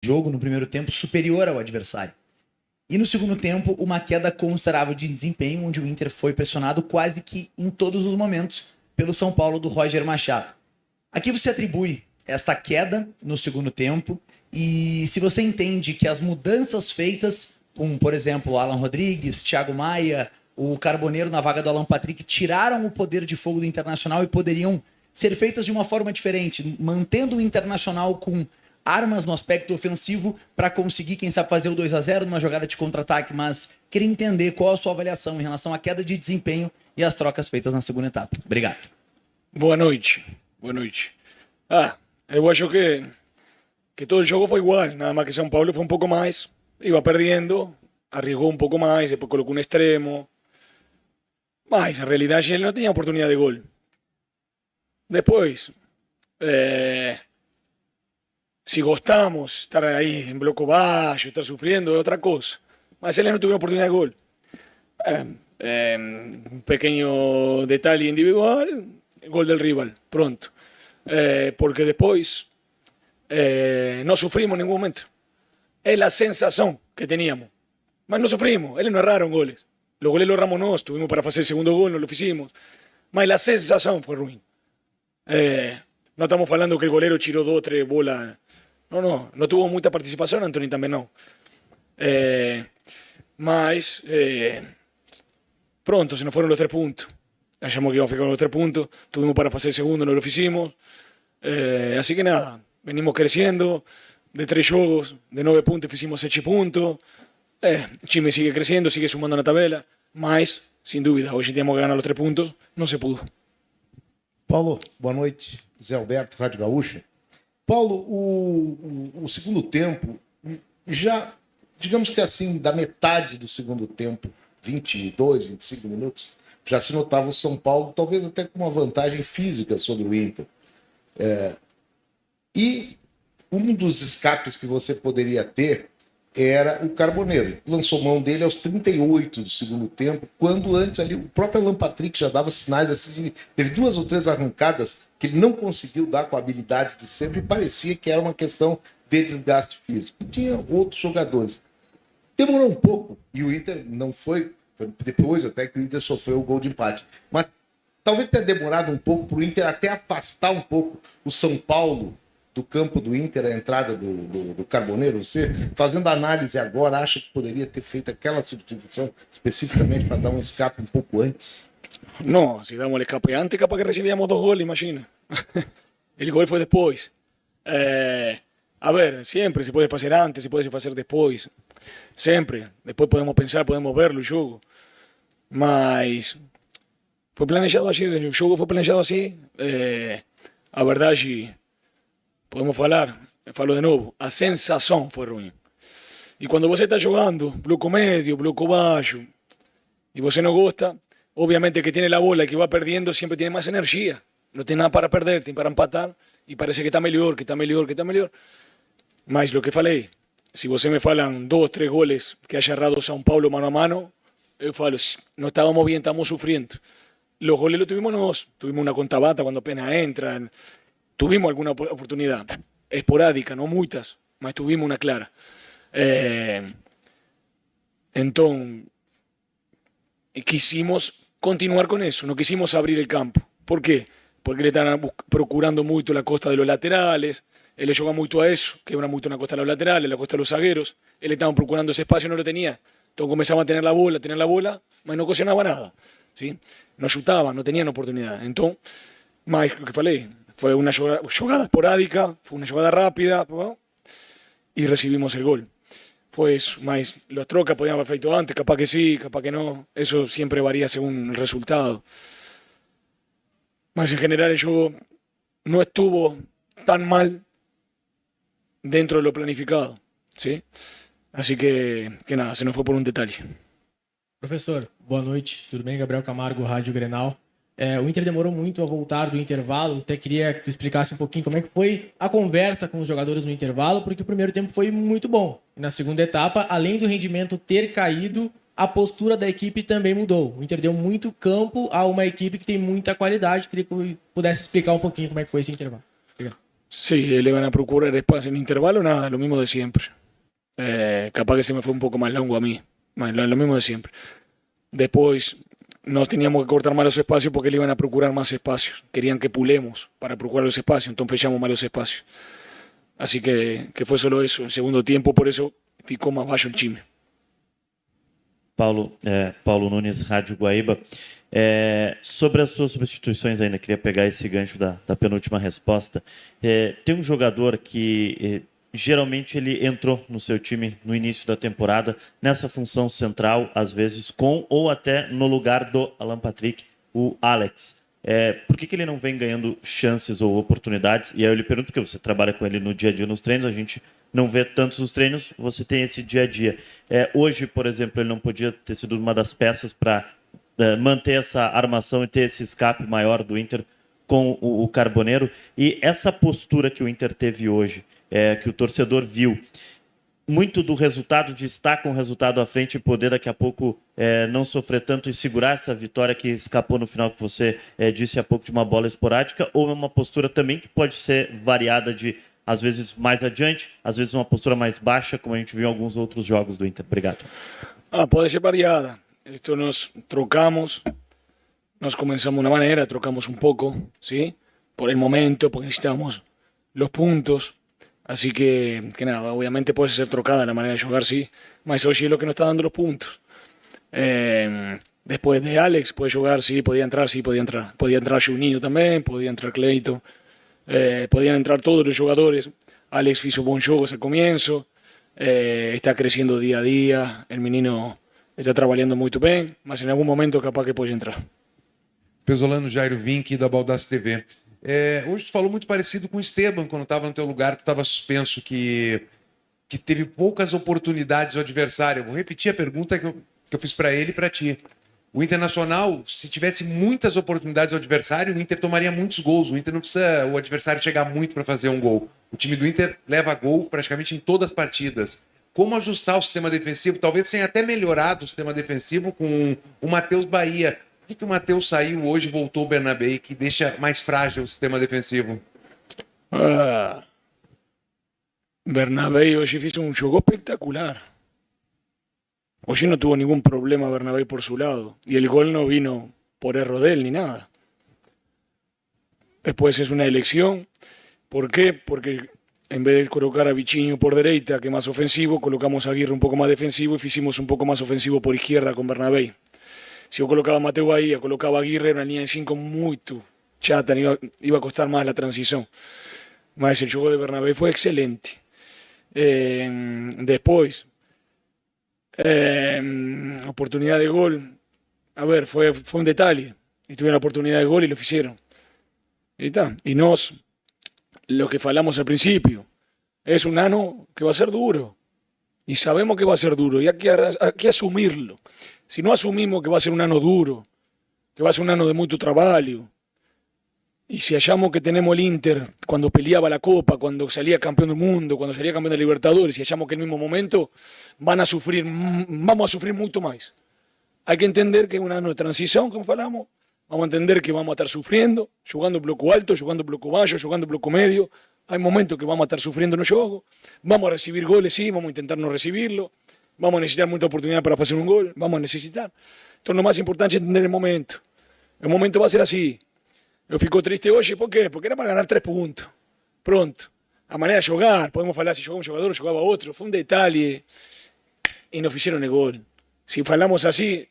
jogo no primeiro tempo superior ao adversário. E no segundo tempo, uma queda considerável de desempenho, onde o Inter foi pressionado quase que em todos os momentos pelo São Paulo do Roger Machado. Aqui você atribui esta queda no segundo tempo e se você entende que as mudanças feitas, com, por exemplo, Alan Rodrigues, Thiago Maia, o Carboneiro na vaga do Alan Patrick, tiraram o poder de fogo do Internacional e poderiam ser feitas de uma forma diferente, mantendo o Internacional com armas no aspecto ofensivo para conseguir, quem sabe, fazer o 2-0 numa jogada de contra-ataque, mas queria entender qual a sua avaliação em relação à queda de desempenho e as trocas feitas na segunda etapa. Obrigado. Boa noite. Boa noite. Eu acho que todo el juego fue igual, nada más que São Paulo fue un poco más, iba perdiendo, arriesgó un poco más, después colocó un extremo. Mas, en realidad, él no tenía oportunidad de gol. Después, si gostamos estar ahí en bloco bajo, estar sufriendo, es otra cosa. Mas él no tuvo oportunidad de gol. Un pequeño detalle individual, gol del rival, pronto. Porque después no sufrimos en ningún momento. Es la sensación que teníamos. Mas no sufrimos, ellos no erraron goles. Los goles los erramos nosotros, tuvimos para hacer el segundo gol, no lo hicimos. Mas la sensación fue ruin. No estamos hablando que el golero tiró 2 o 3 bolas. No tuvo mucha participación, Anthony también no. Mas pronto se nos fueron los 3 puntos. Achamos que íbamos a ficar con los 3 puntos, tuvimos para hacer el segundo, no lo hicimos. Así que nada, venimos creciendo. De 3 juegos, de 9 puntos, hicimos 7 puntos. Chime sigue creciendo, sigue sumando na tabela, mas, sem dúvida, hoje temos que ganhar os 3 pontos, não se pudo. Paulo, boa noite. Zé Alberto, Rádio Gaúcha. Paulo, o segundo tempo, já, digamos que assim, da metade do segundo tempo, 22, 25 minutos, já se notava o São Paulo, talvez até com uma vantagem física sobre o Inter. E um dos escapes que você poderia ter era o Carboneiro. Lançou mão dele aos 38 do segundo tempo, quando antes ali o próprio Alan Patrick já dava sinais assim, teve 2 ou 3 arrancadas que ele não conseguiu dar com a habilidade de sempre e parecia que era uma questão de desgaste físico. E tinha outros jogadores. Demorou um pouco e o Inter não foi depois até que o Inter sofreu o gol de empate. Mas talvez tenha demorado um pouco para o Inter até afastar um pouco o São Paulo do campo do Inter, a entrada do Carboneiro. Você, fazendo análise agora, acha que poderia ter feito aquela substituição especificamente para dar um escape um pouco antes? No, si damos el escape antes, capaz que recibíamos 2 goles, imagina. El gol fue después. A ver, siempre se puede hacer antes, se puede hacer después. Siempre. Después podemos pensar, podemos verlo, el juego. Mas fue planejado así, el juego fue planejado así. A verdade, podemos falar, falo de novo, a sensação foi ruim. E quando você está jogando bloco médio, bloco baixo, e você não gosta, obviamente que tiene la bola y que va perdiendo siempre tiene más energía. No tiene nada para perder, tiene para empatar y parece que está mejor, que está mejor, que está mejor. Mas lo que falei, si você me falan 2, 3 goles que haya errado São Paulo mano a mano, eu falo, no estábamos bien, estamos sufriendo. Los goles los tuvimos nosotros, tuvimos una contabata cuando apenas entran, tuvimos alguna oportunidad esporádica, no muchas, mas tuvimos una clara. Entonces, quisimos continuar con eso, no quisimos abrir el campo. ¿Por qué? Porque le están procurando mucho la costa de los laterales, él le juega mucho a eso, quebra mucho en la costa de los laterales, la costa de los zagueros, él le estaba procurando ese espacio y no lo tenía. Entonces comenzaba a tener la bola, mas no ocasionaba nada. ¿Sí? No chutaba, no tenían oportunidad. Entonces, más lo que falei, fue una jugada esporádica, fue una jugada rápida, y recibimos el gol. Fue eso, más las trocas podían haber feito antes, capaz que sí, capaz que no, eso siempre varía según el resultado. Más en general el juego no estuvo tan mal dentro de lo planificado, ¿sí? Así que nada, se nos foi por um detalhe. Professor, boa noite, tudo bem? Gabriel Camargo, Rádio Grenal. O Inter demorou muito a voltar do intervalo, até queria que tu explicasse um pouquinho como é que foi a conversa com os jogadores no intervalo, porque o primeiro tempo foi muito bom. E na segunda etapa, além do rendimento ter caído, a postura da equipe também mudou. O Inter deu muito campo a uma equipe que tem muita qualidade. Queria que eu pudesse explicar um pouquinho como é que foi esse intervalo. Obrigado. Sí, le van a procurar espacio en intervalo, nada, lo mismo de siempre. Capaz que se me fue un poco más longo a mí, lo mismo de siempre. Después nos teníamos que cortar más los espacios porque le iban a procurar más espacios. Querían que pulemos para procurar los espacios, entonces fechamos más los espacios. Así que fue solo eso. El segundo tiempo, por eso ficou más baixo el time. Paulo Nunes, Rádio Guaíba. Sobre as suas substituições ainda, queria pegar esse gancho da penúltima resposta. Tem um jogador que geralmente ele entrou no seu time no início da temporada, nessa função central, às vezes com ou até no lugar do Alan Patrick, o Alex. Por que ele não vem ganhando chances ou oportunidades? E aí eu lhe pergunto, porque você trabalha com ele no dia a dia nos treinos, a gente não vê tantos os treinos, você tem esse dia a dia. Hoje, por exemplo, ele não podia ter sido uma das peças para manter essa armação e ter esse escape maior do Inter com o Carboneiro. E essa postura que o Inter teve hoje, que o torcedor viu, muito do resultado, de estar com o resultado à frente e poder daqui a pouco não sofrer tanto e segurar essa vitória que escapou no final, que você disse há pouco, de uma bola esporádica, ou é uma postura também que pode ser variada de, às vezes, mais adiante, às vezes uma postura mais baixa, como a gente viu em alguns outros jogos do Inter? Obrigado. Pode ser variada. Esto nos trocamos, nos comenzamos de una manera, trocamos un poco, ¿sí? Por el momento, porque necesitamos los puntos. Así que nada, obviamente puede ser trocada la manera de jugar, sí. Mas hoy es lo que nos está dando los puntos. Después de Alex, puede jugar, sí, podía entrar, sí, podía entrar. Podía entrar Juninho también, podía entrar Cleito. Podían entrar todos los jugadores. Alex hizo buen juego al comienzo. Está creciendo día a día. El menino está trabajando muy bien, mas en algún momento capaz que puede entrar. Pesolano Jairo Vinck, da Baldaço TV. Hoje tu falou muito parecido com o Esteban, quando estava no teu lugar, tu estava suspenso, que teve poucas oportunidades ao adversário. Eu vou repetir a pergunta que eu fiz para ele e para ti. O Internacional, se tivesse muitas oportunidades ao adversário, o Inter tomaria muitos gols. O Inter não precisa o adversário chegar muito para fazer um gol. O time do Inter leva gol praticamente em todas as partidas. Como ajustar o sistema defensivo? Talvez tenha até melhorado o sistema defensivo com o Matheus Bahia. Por que o Matheus saiu hoje e voltou o Bernabé, que deixa mais frágil o sistema defensivo? Bernabé hoy hizo un juego espectacular. Hoy no tuvo ningún problema Bernabé por su lado. Y el gol no vino por error de él ni nada. Después es una elección. ¿Por qué? Porque en vez de colocar a Vitinho por derecha, que es más ofensivo, colocamos a Aguirre un poco más defensivo y hicimos un poco más ofensivo por izquierda con Bernabé. Si yo colocaba a Mateo Bahía, colocaba a Aguirre, era una línea de 5 muy chata, iba a costar más la transición. Mas el juego de Bernabé fue excelente. Después, oportunidad de gol. A ver, fue un detalle. Y tuvieron la oportunidad de gol y lo hicieron. Y está. Y lo que falamos al principio, es un ano que va a ser duro. Y sabemos que va a ser duro. Y hay que asumirlo. Si no asumimos que va a ser un ano duro, que va a ser un ano de mucho trabajo, y si hallamos que tenemos el Inter cuando peleaba la Copa, cuando salía campeón del mundo, cuando salía campeón de Libertadores, si hallamos que en el mismo momento vamos a sufrir mucho más. Hay que entender que es un ano de transición, como falamos. Vamos a entender que vamos a estar sufriendo, jugando bloco alto, jugando bloco bajo, jugando bloco medio. Hay momentos que vamos a estar sufriendo en el juego. Vamos a recibir goles, sí, vamos a intentar no recibirlo. Vamos a necesitar mucha oportunidad para hacer un gol. Vamos a necesitar. Entonces lo más importante es entender el momento. El momento va a ser así. Yo fico triste hoy, ¿por qué? Porque era para ganar 3 puntos. Pronto. A manera de jugar, podemos hablar si jugaba un jugador o jugaba otro. Fue un detalle. Y nos hicieron el gol. Si falamos así,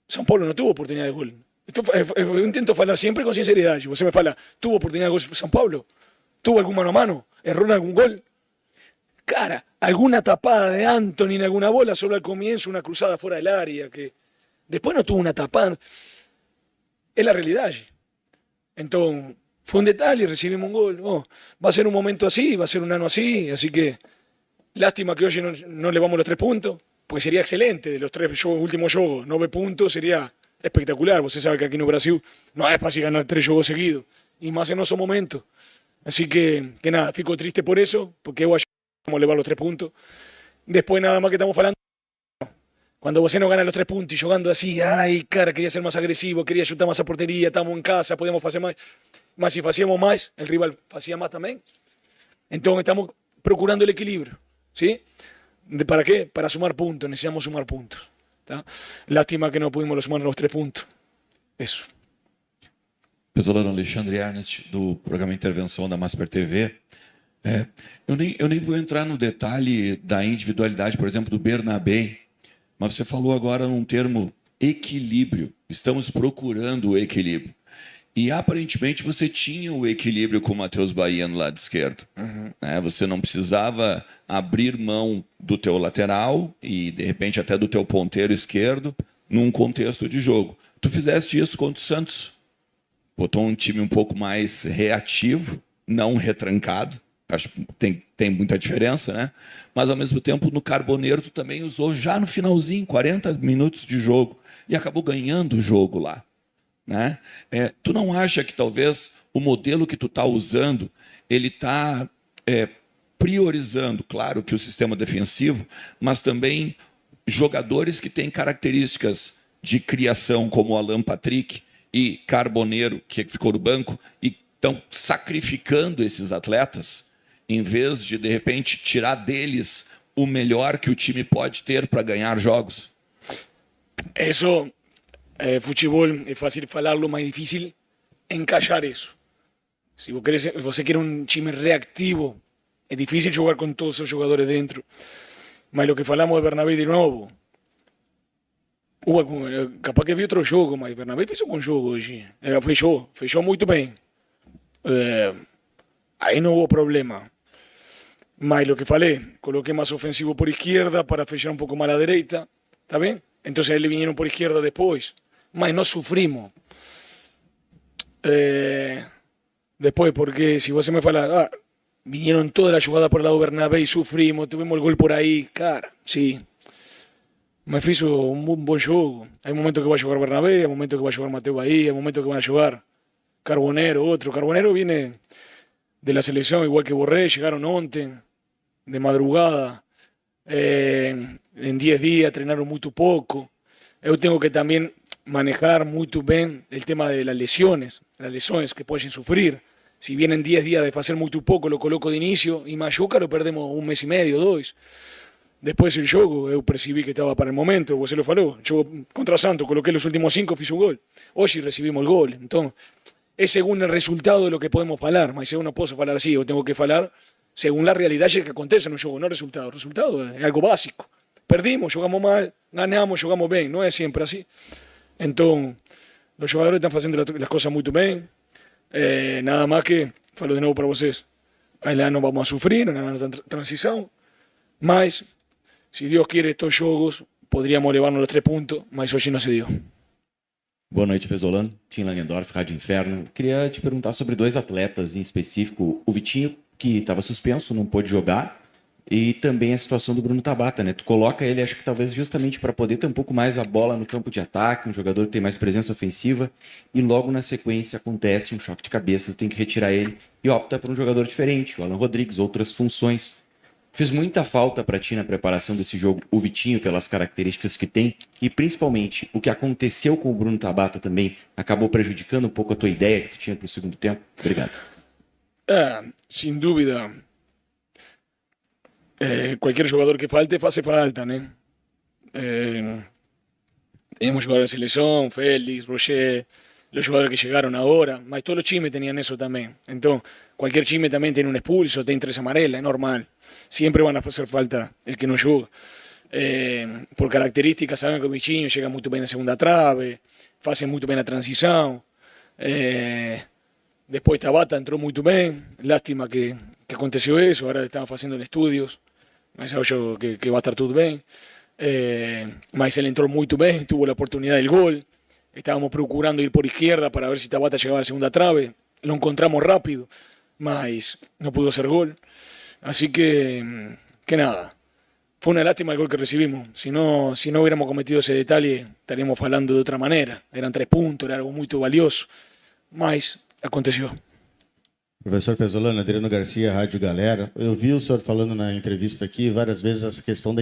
São Paulo no tuvo oportunidad de gol. Yo intento hablar siempre con sinceridad. Si usted me fala, ¿tuvo oportunidad de gol São Paulo? ¿Tuvo algún mano a mano? ¿Erró en algún gol? Cara, alguna tapada de Anthony en alguna bola, solo al comienzo una cruzada fuera del área, que después no tuvo una tapada. Es la realidad allí. Entonces, fue un detalle, recibimos un gol. Va a ser un momento así, va a ser un ano así, así que lástima que hoy no le vamos los 3 puntos, pues sería excelente. De los 3 últimos juegos, 9 puntos sería espectacular. Usted sabe que aquí en Brasil no es fácil ganar 3 juegos seguidos, y más en esos momentos. Así que nada, fico triste por eso, porque vamos a elevar los 3 puntos. Después nada más que estamos hablando. Cuando vos no gana los 3 puntos y jugando así, ay, cara, quería ser más agresivo, quería chutar más a portería, estamos en casa, podíamos hacer más. Mas si hacíamos más, el rival hacía más también. Entonces estamos procurando el equilibrio, ¿sí? ¿Para qué? Para sumar puntos, necesitamos sumar puntos. ¿Tá? Lástima que no pudimos sumar los 3 puntos. Eso. Pesolano, Alexandre Ernest, do programa Intervenção da Masper TV. Eu nem vou entrar no detalhe da individualidade, por exemplo, do Bernabé, mas você falou agora num termo equilíbrio. Estamos procurando o equilíbrio. E aparentemente você tinha o equilíbrio com o Matheus Bahia no lado esquerdo. Né? Você não precisava abrir mão do teu lateral e, de repente, até do teu ponteiro esquerdo num contexto de jogo. Tu fizeste isso contra o Santos. Botou um time um pouco mais reativo, não retrancado. Acho que tem muita diferença, né? Mas, ao mesmo tempo, no Carboneiro, tu também usou já no finalzinho, 40 minutos de jogo. E acabou ganhando o jogo lá. Né? Tu não acha que talvez o modelo que tu está usando, ele está priorizando, claro, que o sistema defensivo, mas também jogadores que têm características de criação, como o Alan Patrick e Carboneiro, que ficou no banco, e estão sacrificando esses atletas, em vez de repente, tirar deles o melhor que o time pode ter para ganhar jogos? Eso, fútbol es fácil falarlo, más difícil encaixar eso. Si vos quiere un time reactivo, es difícil jugar con todos esos jugadores dentro. Mas lo que falamos de Bernabé de novo, capaz que vi outro jogo, mas Bernabé fez um bom jogo hoje. Fechou muito bem. Aí não houve problema. Mas lo que falei, coloqué más ofensivo por izquierda para fechar un poco más a la derecha, ¿está bien? Entonces ahí le vinieron por izquierda después, mas no sufrimos. Después, porque si vos se me fala, vinieron toda la jugada por el lado de Bernabé y sufrimos, tuvimos el gol por ahí, cara, sí. Me hizo un buen juego. Hay momentos que va a jugar Bernabé, hay momentos que va a jugar Mateo Bahía, hay momentos que van a jugar Carbonero, otro. Carbonero viene de la selección, igual que Borré, llegaron onte, de madrugada. En 10 días treinaron muy poco. Yo tengo que también manejar muy bien el tema de las lesiones que pueden sufrir. Si vienen 10 días de hacer muy poco, lo coloco de inicio y Machuca lo perdemos un mes y medio, 2. Después el juego, yo percibí que estaba para el momento, vos se lo faló. Yo contra Santos coloqué los últimos 5, fiz un gol. Hoy sí recibimos el gol. Entonces, es según el resultado de lo que podemos falar. Mas yo no puedo falar así, yo tengo que falar según la realidad que acontece en un juego, no resultado. El resultado es algo básico. Perdimos, jugamos mal, ganamos, jugamos bien. No es siempre así. Entonces, los jugadores están haciendo las cosas muy bien. Nada más que, falo de nuevo para vocês, ahí no vamos a sufrir, una transición. Mas, si Dios quiere estos jogos, podríamos levarnos los 3 puntos, mas hoje não se deu. Boa noite, Pesolano. Tim Langendorf, Rádio Inferno. Queria te perguntar sobre 2 atletas em específico. O Vitinho, que estava suspenso, não pôde jogar, e também a situação do Bruno Tabata, né? Tu coloca ele, acho que talvez justamente para poder ter um pouco mais a bola no campo de ataque, um jogador que tem mais presença ofensiva, e logo na sequência acontece um choque de cabeça, tem que retirar ele e opta por um jogador diferente, o Alan Rodrigues, outras funções. Fez muita falta para ti na preparação desse jogo, o Vitinho, pelas características que tem, e principalmente o que aconteceu com o Bruno Tabata também acabou prejudicando um pouco a tua ideia que tu tinha para o segundo tempo? Obrigado. Sin dúvida, cualquier jugador que falte, hace falta, ¿no? Tenemos jugadores de selección, Félix, Roger, los jugadores que llegaron ahora, mas todos los chimes tenían eso también. Entonces, cualquier chime también tiene un expulso, tiene 3 amarelas, es normal. Siempre van a hacer falta el que no juega. Por características, saben que Vitinho llega muy bien a segunda trave, hace muy bien la transición. Después Tabata entró muy bien, lástima que aconteció eso, ahora le estaban haciendo estudios, mas yo que va a estar todo bien. Mas él entró muy bien, tuvo la oportunidad del gol, estábamos procurando ir por izquierda para ver si Tabata llegaba a la segunda trave, lo encontramos rápido, mas no pudo hacer gol. Así que nada, fue una lástima el gol que recibimos. Si no hubiéramos cometido ese detalle, estaríamos hablando de otra manera. Eran 3 puntos, era algo muy valioso, mas aconteceu. Professor Pesolano, Adriano Garcia, Rádio Galera. Eu vi o senhor falando na entrevista aqui várias vezes essa questão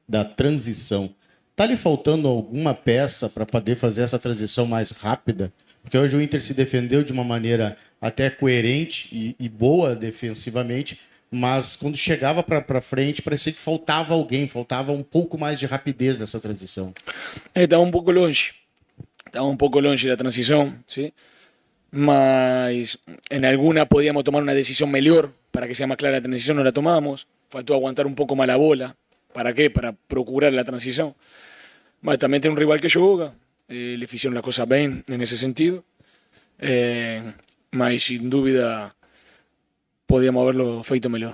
da transição. Está lhe faltando alguma peça para poder fazer essa transição mais rápida? Porque hoje o Inter se defendeu de uma maneira até coerente e boa defensivamente, mas quando chegava para frente, parecia que faltava alguém, faltava um pouco mais de rapidez nessa transição. Estaba un pouco longe. Estaba un pouco longe da transición, ¿sí? Mas en alguna podíamos tomar una decisión mejor para que sea más clara la transición, no la tomamos. Faltó aguantar un poco más la bola. ¿Para qué? Para procurar la transición. Mas también tiene un rival que juega. Le hicieron las cosas bien en ese sentido. Mas sin dúvida podíamos haberlo feito melhor.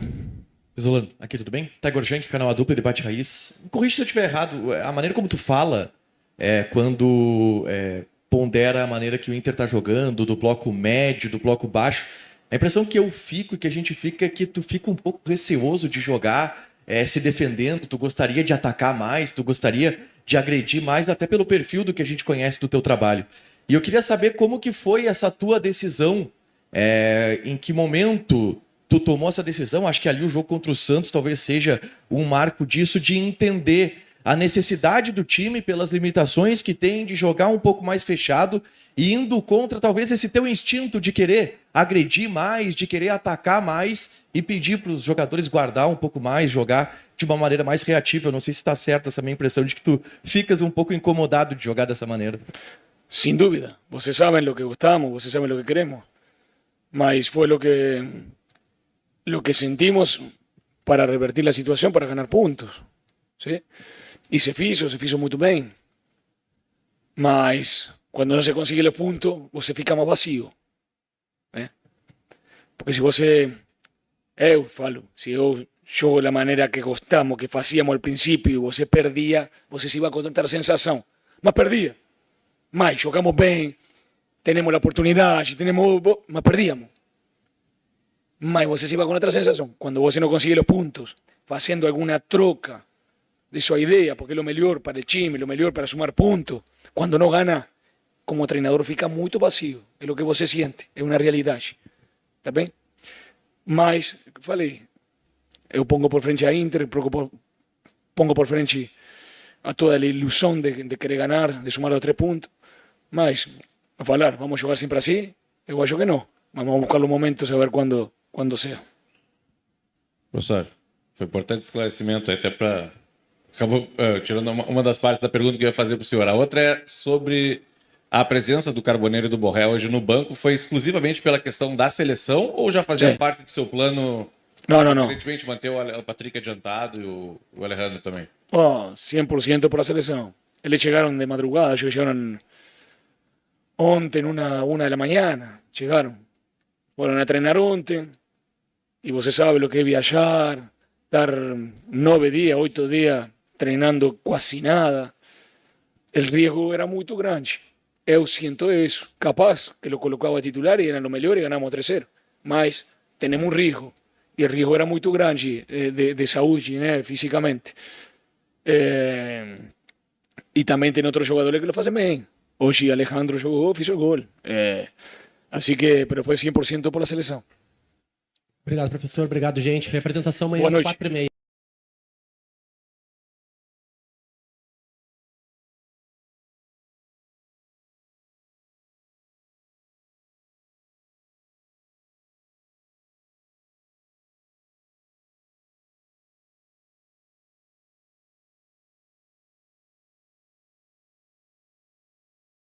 Pesolano, aqui tudo bem? Taigor Jank, canal A Dupla, Debate Raiz. Me corrija se eu estiver errado. A maneira como tu fala, quando pondera a maneira que o Inter tá jogando, do bloco médio, do bloco baixo, a impressão que eu fico e que a gente fica é que tu fica um pouco receoso de jogar, se defendendo, tu gostaria de atacar mais, tu gostaria de agredir mais, até pelo perfil do que a gente conhece do teu trabalho. E eu queria saber como que foi essa tua decisão, em que momento tu tomou essa decisão. Acho que ali o jogo contra o Santos talvez seja um marco disso, de entender a necessidade do time pelas limitações que tem de jogar um pouco mais fechado e indo contra talvez esse teu instinto de querer agredir mais, de querer atacar mais e pedir para os jogadores guardar um pouco mais, jogar de uma maneira mais reativa. Eu não sei se está certa essa minha impressão de que tu ficas um pouco incomodado de jogar dessa maneira. Sin dúvida. Vocês sabem lo que gostamos, vocês sabem lo que queremos. Mas foi lo que sentimos para revertir la situación, para ganar puntos. ¿Sí? Y se hizo muy bien. Mas cuando no se consigue los puntos, você fica más vacío. Porque si você, eu falo, si eu jogo da maneira que gostamos, que fazíamos al principio, e você perdia, você se iba com tanta sensação. Mas perdia. Mas jogamos bem, tenemos la oportunidade, mas perdíamos. Mas você se iba com outra sensação. Quando você não consigue os pontos, fazendo alguma troca de sua ideia, porque é o melhor para o time, o melhor para sumar pontos, quando não gana, como treinador fica muito vazio. É o que você sente, é uma realidade. Tá bem? Mas, falei, eu pongo por frente a Inter, pongo por frente a toda a ilusão de querer ganhar, de sumar os 3 pontos. Mas, a falar, vamos jogar sempre assim? Eu acho que não. Mas vamos buscar os momentos a ver quando seja. Professor, foi importante esclarecimento, até para... Acabou tirando uma das partes da pergunta que eu ia fazer para o senhor. A outra é sobre a presença do Carboneiro e do Borré hoje no banco. Foi exclusivamente pela questão da seleção ou já fazia parte do seu plano? Não. Evidentemente, manter o Patrick adiantado e o Alejandro também. 100% por la selección. Ellos llegaron de madrugada, ellos llegaron ontem, una de la mañana, llegaron. Fueron a entrenar ontem, y vos sabe lo que es viajar, estar 9 días, 8 días treinando quase nada. El riesgo era muy grande. Eu siento eso. Capaz que lo colocaba titular y eran lo mejor y ganamos 3-0. Mas tenemos un riesgo. Y el riesgo era muy grande de saúde, né, físicamente. Y también tiene otros jugadores que lo hacen bien. Hoy Alejandro jugó, hizo el gol. Así que, pero fue 100% por la selección. Obrigado, professor. Obrigado, gente. Representação amanhã Boa às noite. 4h30.